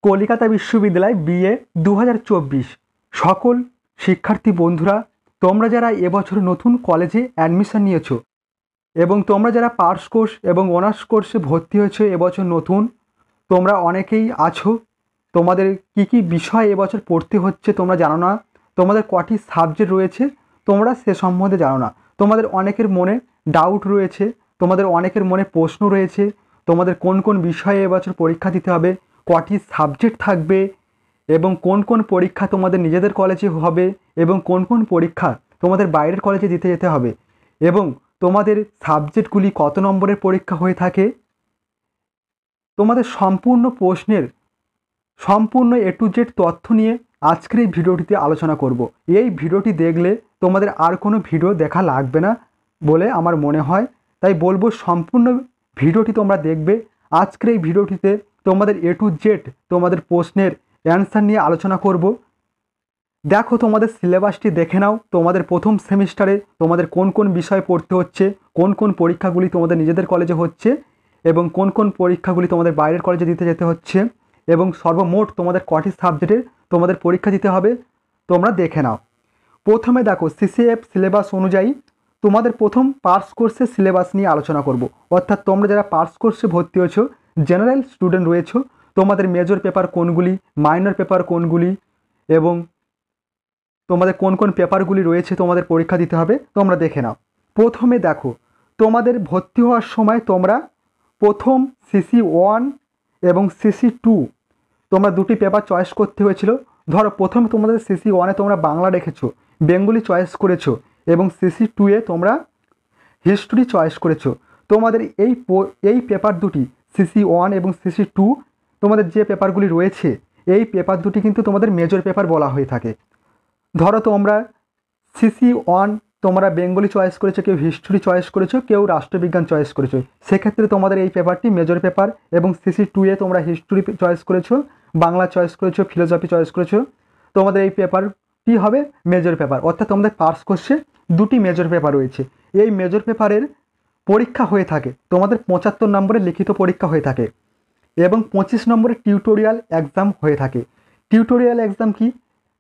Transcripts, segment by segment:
কলকাতা বিশ্ববিদ্যালয় বিএ 2024 সকল শিক্ষার্থী বন্ধুরা, তোমরা যারা এবছর নতুন কলেজে অ্যাডমিশন নিয়েছো এবং তোমরা যারা পার্স কোর্স এবং অনার্স কোর্সে ভর্তি হয়েছো এবছর নতুন, তোমরা অনেকেই আছো। তোমাদের কি কি বিষয় এবছর পড়তে হচ্ছে তোমরা জানো না, তোমাদের কটি সাবজেক্ট রয়েছে তোমরা সে সম্বন্ধে জানো না। তোমাদের অনেকের মনে ডাউট রয়েছে, তোমাদের অনেকের মনে প্রশ্ন রয়েছে, তোমাদের কোন কোন বিষয়ে এবছর পরীক্ষা দিতে হবে, কটি সাবজেক্ট থাকবে এবং কোন কোন পরীক্ষা তোমাদের নিজেদের কলেজে হবে এবং কোন কোন পরীক্ষা তোমাদের বাইরের কলেজে দিতে যেতে হবে এবং তোমাদের সাবজেক্টগুলি কত নম্বরের পরীক্ষা হয়ে থাকে। তোমাদের সম্পূর্ণ প্রশ্নের সম্পূর্ণ A to Z তথ্য নিয়ে আজকের এই ভিডিওটিতে আলোচনা করব। এই ভিডিওটি দেখলে তোমাদের আর কোনো ভিডিও দেখা লাগবে না বলে আমার মনে হয়, তাই বলবো সম্পূর্ণ ভিডিওটি তোমরা দেখবে। আজকের এই ভিডিওটিতে তোমাদের A to Z তোমাদের প্রশ্নের অ্যান্সার নিয়ে আলোচনা করব। দেখো, তোমাদের সিলেবাসটি দেখে নাও। তোমাদের প্রথম সেমিস্টারে তোমাদের কোন কোন বিষয় পড়তে হচ্ছে, কোন কোন পরীক্ষাগুলি তোমাদের নিজেদের কলেজে হচ্ছে এবং কোন কোন পরীক্ষাগুলি তোমাদের বাইরের কলেজে দিতে যেতে হচ্ছে এবং সর্বমোট তোমাদের কটি সাবজেক্টের তোমাদের পরীক্ষা দিতে হবে তোমরা দেখে নাও। প্রথমে দেখো, সিসিএফ সিলেবাস অনুযায়ী তোমাদের প্রথম পার্স কোর্সের সিলেবাস নিয়ে আলোচনা করব। অর্থাৎ তোমরা যারা পার্স কোর্সে ভর্তি হয়েছো, জেনারেল স্টুডেন্ট রয়েছো, তোমাদের মেজর পেপার কোনগুলি, মাইনর পেপার কোনগুলি এবং তোমাদের কোন কোন পেপারগুলি রয়েছে তোমাদের পরীক্ষা দিতে হবে তোমরা দেখে নাও। প্রথমে দেখো, তোমাদের ভর্তি হওয়ার সময় তোমরা প্রথম CC1 এবং CC2 তোমরা দুটি পেপার চয়েস করতে হয়েছিল। ধরো, প্রথমে তোমাদের CC1-এ তোমরা বাংলা রেখেছো, বেঙ্গলি চয়েস করেছো এবং CC2-এ তোমরা হিস্ট্রি চয়েস করেছো। তোমাদের এই পেপার দুটি CC1 এবং CC2 তোমাদের যে পেপারগুলি রয়েছে, এই পেপার দুটি কিন্তু তোমাদের মেজর পেপার বলা হয়ে থাকে। ধরো, তোমরা CC1 তোমরা বেঙ্গলি চয়েস করেছো, কেউ হিস্ট্রি চয়েস করেছো, কেউ রাষ্ট্রবিজ্ঞান চয়েস করেছো, সেক্ষেত্রে তোমাদের এই পেপারটি মেজর পেপার। এবং CC2-এ তোমরা হিস্ট্রি চয়েস করেছো, বাংলা চয়েস করেছো, ফিলোসফি চয়েস করেছো, তোমাদের এই পেপারটি হবে মেজর পেপার। অর্থাৎ তোমাদের পার্স কোর্সে দুটি মেজর পেপার রয়েছে। এই মেজর পেপারের পরীক্ষা হয়ে থাকে তোমাদের 75 নম্বরের লিখিত পরীক্ষা হয়ে থাকে এবং 25 নম্বরের টিউটোরিয়াল এক্সাম হয়ে থাকে। টিউটোরিয়াল এক্সাম কি?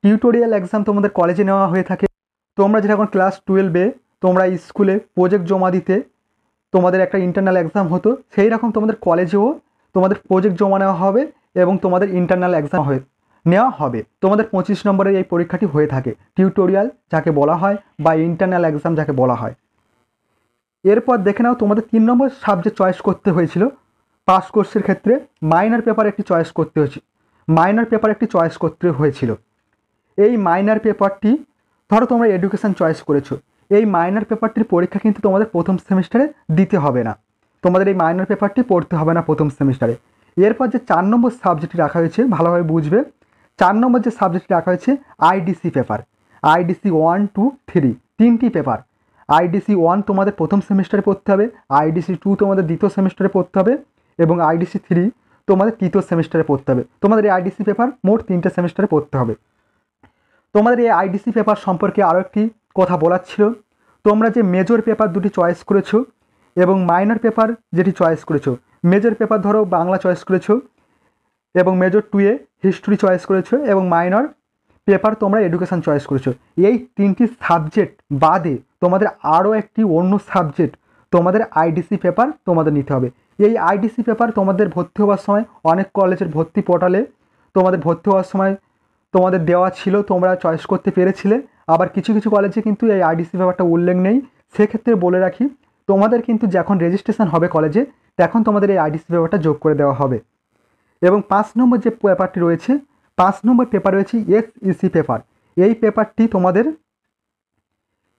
টিউটোরিয়াল এক্সাম তোমাদের কলেজে নেওয়া হয়ে থাকে। তোমরা যখন ক্লাস 12-এ তোমরা স্কুলে প্রজেক্ট জমা দিতে তোমাদের একটা ইন্টারনাল এক্সাম হতো, সেই রকম তোমাদের কলেজেও তোমাদের প্রজেক্ট জমা নেওয়া হবে এবং তোমাদের ইন্টারনাল এক্সাম নেওয়া হবে। তোমাদের 25 নম্বরের এই পরীক্ষাটি হয়ে থাকে, টিউটোরিয়াল যাকে বলা হয় বা ইন্টারনাল এক্সাম যাকে বলা হয়। এরপর দেখে নাও, তোমাদের 3 নম্বর সাবজেক্ট চয়েস করতে হয়েছিল পাস কোর্সের ক্ষেত্রে। মাইনর পেপার একটি চয়েস করতে হয়েছিল। এই মাইনর পেপারটি, ধরো তোমরা এডুকেশন চয়েস করেছো, এই মাইনর পেপারটির পরীক্ষা কিন্তু তোমাদের প্রথম সেমিস্টারে দিতে হবে না, তোমাদের এই মাইনর পেপারটি পড়তে হবে না প্রথম সেমিস্টারে। এরপর যে 4 নম্বর সাবজেক্টটি রাখা হয়েছে, ভালোভাবে বুঝবে। 4 নম্বর যে সাবজেক্টটি রাখা হয়েছে IDC পেপার, IDC 1, 2, 3 তিনটি পেপার। IDC 1 তোমাদের প্রথম সেমিস্টারে পড়তে হবে, IDC 2 তোমাদের দ্বিতীয় সেমিস্টারে পড়তে হবে এবং IDC 3 তোমাদের তৃতীয় সেমিস্টারে পড়তে হবে। তোমাদের এই IDC পেপার মোট 3টে সেমিস্টারে পড়তে হবে। তোমাদের এই IDC পেপার সম্পর্কে আরও একটি কথা বলার ছিল। তোমরা যে মেজর পেপার দুটি চয়েস করেছো এবং মাইনর পেপার যেটি চয়েস করেছো, মেজর পেপার ধরো বাংলা চয়েস করেছো এবং মেজর 2-এ হিস্ট্রি চয়েস করেছো এবং মাইনর পেপার তোমরা এডুকেশন চয়েস করেছো। এই 3টি সাবজেক্ট বাদে তোমাদের আরও একটি অন্য সাবজেক্ট তোমাদের IDC পেপার তোমাদের নিতে হবে। এই IDC পেপার তোমাদের ভর্তি হওয়ার সময় অনেক কলেজের ভর্তি পোর্টালে তোমাদের ভর্তি হওয়ার সময় তোমাদের দেওয়া ছিল, তোমরা চয়েস করতে পেরেছিলে। আবার কিছু কিছু কলেজে কিন্তু এই IDC পেপারটা উল্লেখ নেই। সেক্ষেত্রে বলে রাখি, তোমাদের কিন্তু যখন রেজিস্ট্রেশন হবে কলেজে, তখন তোমাদের এই IDC পেপারটা যোগ করে দেওয়া হবে। এবং 5 নম্বর যে পেপারটি রয়েছে, 5 নম্বর পেপার রয়েছে SEC পেপার। এই পেপারটি তোমাদের,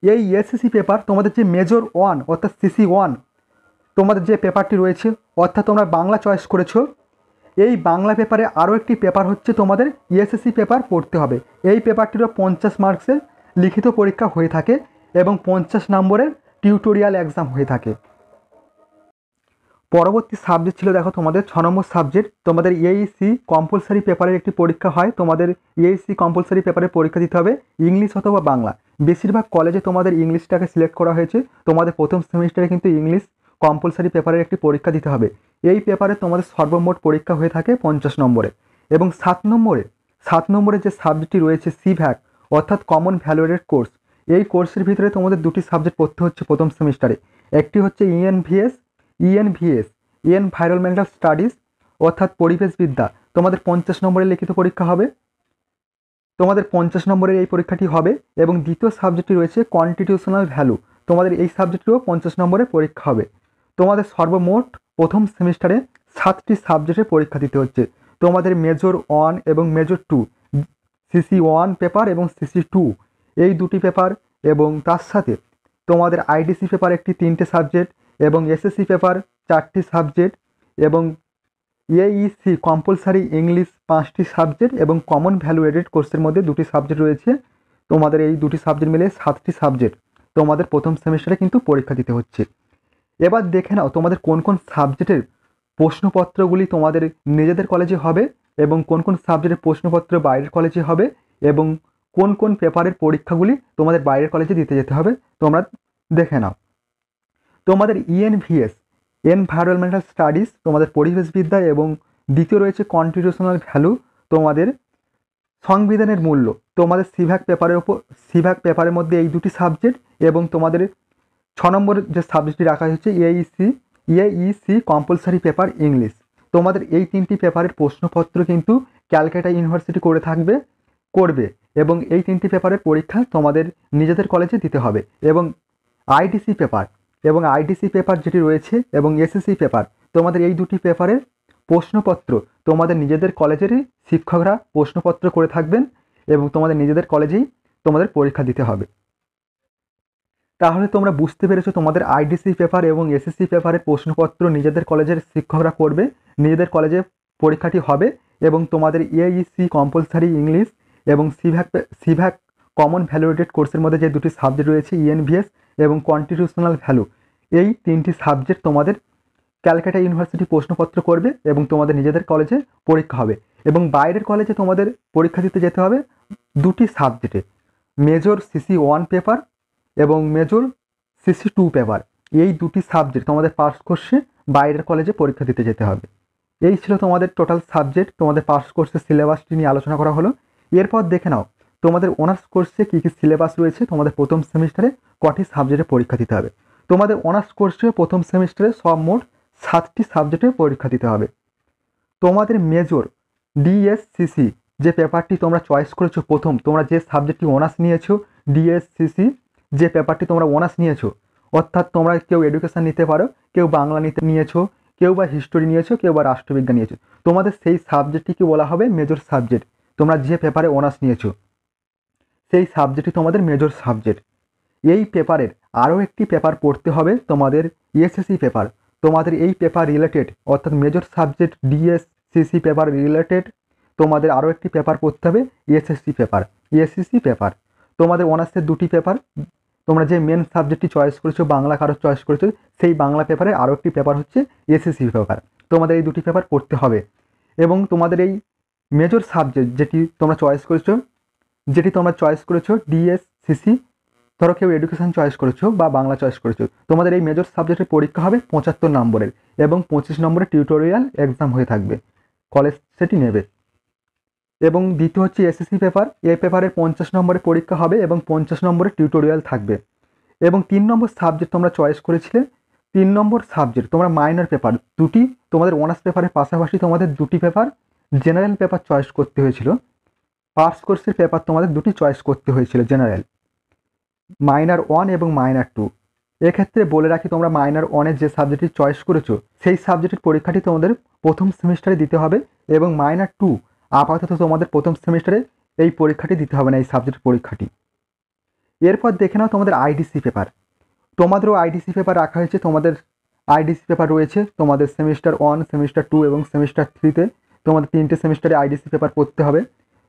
এই SEC পেপার তোমাদের যে মেজর 1 অর্থাৎ CC1 তোমাদের যে পেপারটি রয়েছে, অর্থাৎ তোমরা বাংলা চয়েস করেছো, এই বাংলা পেপারে আরও একটি পেপার হচ্ছে তোমাদের SSC পেপার পড়তে হবে। এই পেপারটিরও 50 মার্কসের লিখিত পরীক্ষা হয়ে থাকে এবং 50 নম্বরের টিউটোরিয়াল এক্সাম হয়ে থাকে। পরবর্তী সাবজেক্ট ছিল, দেখো তোমাদের 6 নম্বর সাবজেক্ট, তোমাদের EAEC কম্পালসারি পেপারের একটি পরীক্ষা হয়। তোমাদের EAEC কম্পালসারি পেপারের পরীক্ষা দিতে হবে ইংলিশ অথবা বাংলা। বেশিরভাগ কলেজে তোমাদের ইংলিশটাকে সিলেক্ট করা হয়েছে। তোমাদের প্রথম সেমিস্টারে কিন্তু ইংলিশ কম্পালসারি পেপারের একটি পরীক্ষা দিতে হবে। এই পেপারে তোমাদের সর্বমোট পরীক্ষা হয়ে থাকে 50 নম্বরে। এবং 7 নম্বরে যে সাবজেক্টটি রয়েছে সিভ্যাক অর্থাৎ কমন ভ্যালু এডেড কোর্স। এই কোর্সের ভিতরে তোমাদের দুটি সাবজেক্ট পড়তে হচ্ছে প্রথম সেমিস্টারে। একটি হচ্ছে ইএনভিএস এনভায়রনমেন্টাল স্টাডিজ অর্থাৎ পরিবেশবিদ্যা। তোমাদের 50 নম্বরের লিখিত পরীক্ষা হবে, তোমাদের 50 নম্বরের এই পরীক্ষাটি হবে। এবং দ্বিতীয় সাবজেক্টটি রয়েছে কনস্টিটিউশনাল ভ্যালু, তোমাদের এই সাবজেক্টটিও 50 নম্বরের পরীক্ষা হবে। তোমাদের সর্বমোট প্রথম সেমিস্টারে 7টি সাবজেক্টের পরীক্ষা দিতে হচ্ছে। তোমাদের মেজর 1 এবং মেজর 2 CC1 পেপার এবং CC2 এই দুটি পেপার, এবং তার সাথে তোমাদের আইডিসি পেপার একটি 3টে সাবজেক্ট, এবং এসএসসি পেপার 4টি সাবজেক্ট, এবং এইইসি কম্পালসারি ইংলিশ 5টি সাবজেক্ট, এবং কমন ভ্যালু এডেড কোর্সের মধ্যে 2টি সাবজেক্ট রয়েছে। তোমাদের এই 2টি সাবজেক্ট মিলে 7টি সাবজেক্ট তোমাদের প্রথম সেমিস্টারে কিন্তু পরীক্ষা দিতে হচ্ছে। এবার দেখে নাও তোমাদের কোন কোন সাবজেক্টের প্রশ্নপত্রগুলি তোমাদের নিজেদের কলেজে হবে, এবং কোন কোন সাবজেক্টের প্রশ্নপত্র বাইরের কলেজে হবে, এবং কোন কোন পেপারের পরীক্ষাগুলি তোমাদের বাইরের কলেজে দিতে যেতে হবে তোমরা দেখে নাও। তোমাদের ইএনভিএস এনভায়রনমেন্টাল স্টাডিজ তোমাদের পরিবেশবিদ্যা, এবং দ্বিতীয় রয়েছে কনস্টিটিউশনাল ভ্যালু তোমাদের সংবিধানের মূল্য। তোমাদের সিভ্যাক পেপারের মধ্যে এই দুটি সাবজেক্ট, এবং তোমাদের 6 নম্বর যে সাবজেক্টটি রাখা হচ্ছে এইইসি কম্পালসারি পেপার ইংলিশ। তোমাদের এই 3টি পেপারের প্রশ্নপত্র কিন্তু ক্যালকাটা ইউনিভার্সিটি করবে, এবং এই 3টি পেপারের পরীক্ষা তোমাদের নিজেদের কলেজে দিতে হবে। এবং আইডিসি পেপার যেটি রয়েছে, এবং এসএসসি পেপার, তোমাদের এই দুটি পেপারের প্রশ্নপত্র তোমাদের নিজেদের কলেজেরই শিক্ষকরা প্রশ্নপত্র করে থাকবেন, এবং তোমাদের নিজেদের কলেজেই তোমাদের পরীক্ষা দিতে হবে। তাহলে তোমরা বুঝতে পেরেছো তোমাদের আইডিসি পেপার এবং এসএসসি পেপারের প্রশ্নপত্র নিজেদের কলেজের শিক্ষকরা করবে, নিজেদের কলেজে পরীক্ষাটি হবে, এবং তোমাদের এইইসি কম্পালসারি ইংলিশ এবং সিভ্যাক কমন ভ্যালু এডেড কোর্সের মধ্যে যে দুটি সাবজেক্ট রয়েছে ইএনভিএস এবং কনস্টিটিউশনাল ভ্যালু, এই 3টি সাবজেক্ট তোমাদের ক্যালকাটা ইউনিভার্সিটি প্রশ্নপত্র করবে, এবং তোমাদের নিজেদের কলেজে পরীক্ষা হবে। এবং বাইরের কলেজে তোমাদের পরীক্ষা দিতে যেতে হবে 2টি সাবজেক্টে, মেজর CC1 পেপার এবং মেজর CC2 পেপার। এই 2টি সাবজেক্ট তোমাদের পাস কোর্সে বাইরের কলেজে পরীক্ষা দিতে যেতে হবে। এই ছিল তোমাদের টোটাল সাবজেক্ট, তোমাদের পাস কোর্সের সিলেবাসটি নিয়ে আলোচনা করা হলো। এরপর দেখে নাও তোমাদের অনার্স কোর্সে কী কী সিলেবাস রয়েছে, তোমাদের প্রথম সেমিস্টারে কটি সাবজেক্টে পরীক্ষা দিতে হবে। তোমাদের অনার্স কোর্সে প্রথম সেমিস্টারে সব মোট 7টি সাবজেক্টে পরীক্ষা দিতে হবে। তোমাদের মেজর ডিএসসিসি যে পেপারটি তোমরা চয়েস করেছো, প্রথম তোমরা যে সাবজেক্টটি অনার্স নিয়েছো, ডিএসসিসি যে পেপারটি তোমরা অনার্স নিয়েছো, অর্থাৎ তোমরা কেউ এডুকেশন নিতে পারো, কেউ বাংলা নিয়েছো, কেউ বা হিস্টোরি নিয়েছো, কেউ বা রাষ্ট্রবিজ্ঞান নিয়েছো, তোমাদের সেই সাবজেক্টটিকে বলা হবে মেজর সাবজেক্ট। তোমরা যে পেপারে অনার্স নিয়েছো সেই সাবজেক্টটি তোমাদের মেজর সাবজেক্ট। এই পেপারের আরও একটি পেপার পড়তে হবে তোমাদের এসএসসি পেপার। তোমাদের এই পেপার রিলেটেড, অর্থাৎ major subject DSCC paper related তোমাদের আরও একটি পেপার পড়তে হবে এসএসসি পেপার। তোমাদের অনার্সের 2টি পেপার, তোমরা যে মেন সাবজেক্টটি চয়েস করেছো, বাংলা কারো চয়েস করেছো, সেই বাংলা পেপারের আরও একটি পেপার হচ্ছে এসএসসি পেপার। তোমাদের এই 2টি পেপার পড়তে হবে। এবং তোমাদের এই মেজর সাবজেক্ট যেটি তোমরা চয়েস করেছো ডিএসসিসি, ধরো কেউ এডুকেশন চয়েস করেছো বা বাংলা চয়েস করেছো, তোমাদের এই মেজর সাবজেক্টের পরীক্ষা হবে 75 নম্বরের, এবং 25 নম্বরের টিউটোরিয়াল এক্সাম হয়ে থাকবে, কলেজ সেটি নেবে। এবং দ্বিতীয় হচ্ছে এসএসসি পেপার, এই পেপারের 50 নম্বরের পরীক্ষা হবে এবং 50 নম্বরের টিউটোরিয়াল থাকবে। এবং 3 নম্বর সাবজেক্ট তোমরা চয়েস করেছিলে, 3 নম্বর সাবজেক্ট তোমরা মাইনর পেপার 2টি, তোমাদের অনার্স পেপারের পাশাপাশি তোমাদের 2টি পেপার জেনারেল পেপার চয়েস করতে হয়েছিল। পাস কোর্সের পেপার তোমাদের 2টি চয়েস করতে হয়েছিল জেনারেল, মাইনর 1 এবং মাইনর 2। এক্ষেত্রে বলে রাখি, তোমরা মাইনর 1-এর যে সাবজেক্টটি চয়েস করেছো সেই সাবজেক্টের পরীক্ষাটি তোমাদের প্রথম সেমিস্টারে দিতে হবে, এবং মাইনর 2 আপাতত তোমাদের প্রথম সেমিস্টারে এই পরীক্ষাটি দিতে হবে না, এই সাবজেক্ট পরীক্ষাটি। এরপর দেখে নাও তোমাদের আইডিসি পেপার। তোমাদেরও আইডিসি পেপার রাখা হয়েছে, তোমাদের আইডিসি পেপার রয়েছে তোমাদের সেমিস্টার 1, সেমিস্টার 2 এবং সেমিস্টার 3-তে তোমাদের 3টে সেমিস্টারে আইডিসি পেপার পড়তে হবে।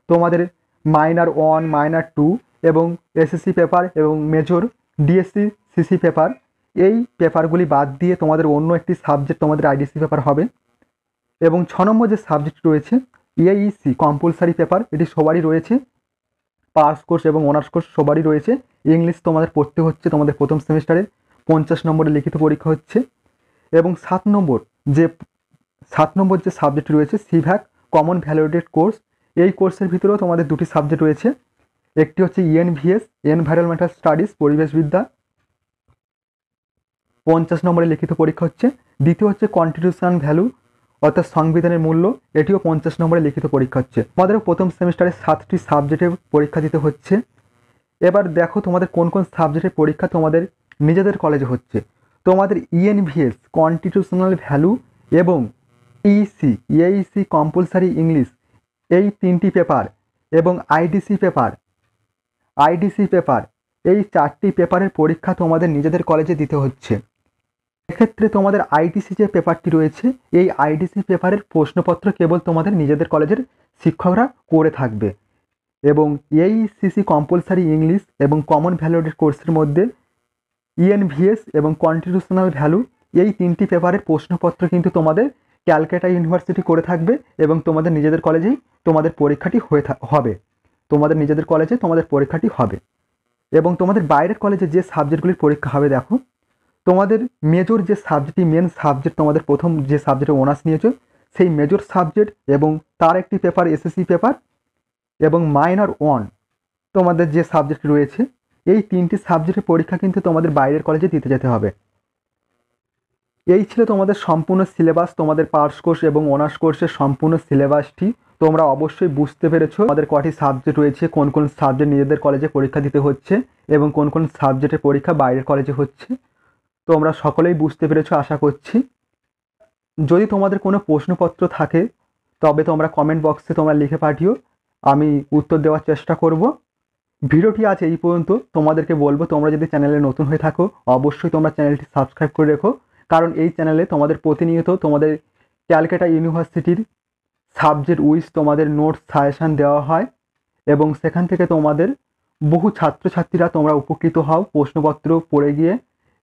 তোমাদের মাইনর 1, মাইনর 2 এবং এসএসসি পেপার এবং মেজর ডিএসসিসি পেপার, এই পেপারগুলি বাদ দিয়ে তোমাদের অন্য একটি সাবজেক্ট তোমাদের আইডিসি পেপার হবে। এবং 6 নম্বর যে সাবজেক্ট রয়েছে এইইসি কম্পালসারি পেপার, এটি সবারই রয়েছে, পাস কোর্স এবং অনার্স কোর্স সবারই রয়েছে। ইংলিশ তোমাদের পড়তে হচ্ছে, তোমাদের প্রথম সেমিস্টারে 50 নম্বরের লিখিত পরীক্ষা হচ্ছে। এবং 7 নম্বর যে সাবজেক্ট রয়েছে সিভ্যাক কমন ভ্যালিডেটেড কোর্স। এই কোর্সের ভিতরেও তোমাদের দুটি সাবজেক্ট রয়েছে, একটি হচ্ছে ENVS এনভায়রনমেন্টাল স্টাডিজ পরিবেশবিদ্যা, 50 নম্বরের লিখিত পরীক্ষা হচ্ছে। দ্বিতীয় হচ্ছে কন্ট্রিবিউশন ভ্যালু অর্থাৎ সংবিধানের মূল্য, এটিও 50 নম্বরের লিখিত পরীক্ষা হচ্ছে। তোমাদের প্রথম সেমিস্টারে 7টি সাবজেক্টে পরীক্ষা দিতে হচ্ছে। এবার দেখো তোমাদের কোন কোন সাবজেক্টের পরীক্ষা তোমাদের নিজেদের কলেজে হচ্ছে। তোমাদের ENVS কন্স্টিটিউশনাল ভ্যালু এবং এইসি কম্পালসারি ইংলিশ, এই 3টি পেপার এবং আইডিসি পেপার, এই 4টি পেপারের পরীক্ষা তোমাদের নিজেদের কলেজে দিতে হচ্ছে। এক্ষেত্রে তোমাদের আইডিসি যে পেপারটি রয়েছে, এই আইডিসি পেপারের প্রশ্নপত্র কেবল তোমাদের নিজেদের কলেজের শিক্ষকরা করে থাকবে এবং এইসিসি কম্পালসারি ইংলিশ এবং কমন ভ্যালিডেটেড কোর্সের মধ্যে ENVS এবং কন্স্টিটিউশনাল ভ্যালু, এই 3টি পেপারের প্রশ্নপত্র কিন্তু তোমাদের ক্যালকাটা ইউনিভার্সিটি করে থাকবে এবং তোমাদের নিজেদের কলেজেই তোমাদের পরীক্ষাটি হবে। তোমাদের নিজেদের কলেজে তোমাদের পরীক্ষাটি হবে এবং তোমাদের বাইরের কলেজে যে সাবজেক্টগুলির পরীক্ষা হবে, দেখো তোমাদের মেজর যে সাবজেক্টটি মেন সাবজেক্ট, তোমাদের প্রথম যে সাবজেক্টে অনার্স নিয়েছো সেই মেজর সাবজেক্ট এবং তার একটি পেপার SSC পেপার এবং মাইনর 1 তোমাদের যে সাবজেক্ট রয়েছে, এই 3টি সাবজেক্টের পরীক্ষা কিন্তু তোমাদের বাইরের কলেজে দিতে যেতে হবে। এই ছিল তোমাদের সম্পূর্ণ সিলেবাস, তোমাদের পার্স কোর্স এবং অনার্স কোর্সের সম্পূর্ণ সিলেবাসটি। তোমরা অবশ্যই বুঝতে পেরেছো আমাদের কটি সাবজেক্ট রয়েছে, কোন কোন সাবজেক্ট নিজেদের কলেজে পরীক্ষা দিতে হচ্ছে এবং কোন কোন সাবজেক্টের পরীক্ষা বাইরের কলেজে হচ্ছে। তোমরা সকলেই বুঝতে পেরেছো আশা করছি। যদি তোমাদের কোনো প্রশ্নপত্র থাকে তবে তোমরা কমেন্ট বক্সে তোমরা লিখে পাঠিও, আমি উত্তর দেওয়ার চেষ্টা করব। ভিডিওটি আজ এই পর্যন্ত। তোমাদেরকে বলবো তোমরা যদি চ্যানেলে নতুন হয়ে থাকো অবশ্যই তোমরা চ্যানেলটি সাবস্ক্রাইব করে রেখো, কারণ এই চ্যানেলে তোমাদের প্রতিনিয়ত তোমাদের ক্যালকাটা ইউনিভার্সিটির সাবজেক্ট উইজ তোমাদের নোটস সাজেশান দেওয়া হয় এবং সেখান থেকে তোমাদের বহু ছাত্রছাত্রীরা তোমরা উপকৃত হও প্রশ্নপত্র পড়ে গিয়ে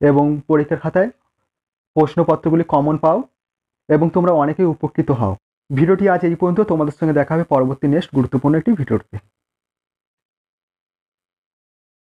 এবং পরীক্ষার খাতায় প্রশ্নপত্রগুলি কমন পাও এবং তোমরা অনেকেই উপকৃত হও। ভিডিওটি আজ এই পর্যন্ত। তোমাদের সঙ্গে দেখা হবে পরবর্তী নেক্সট গুরুত্বপূর্ণ একটি ভিডিওতে।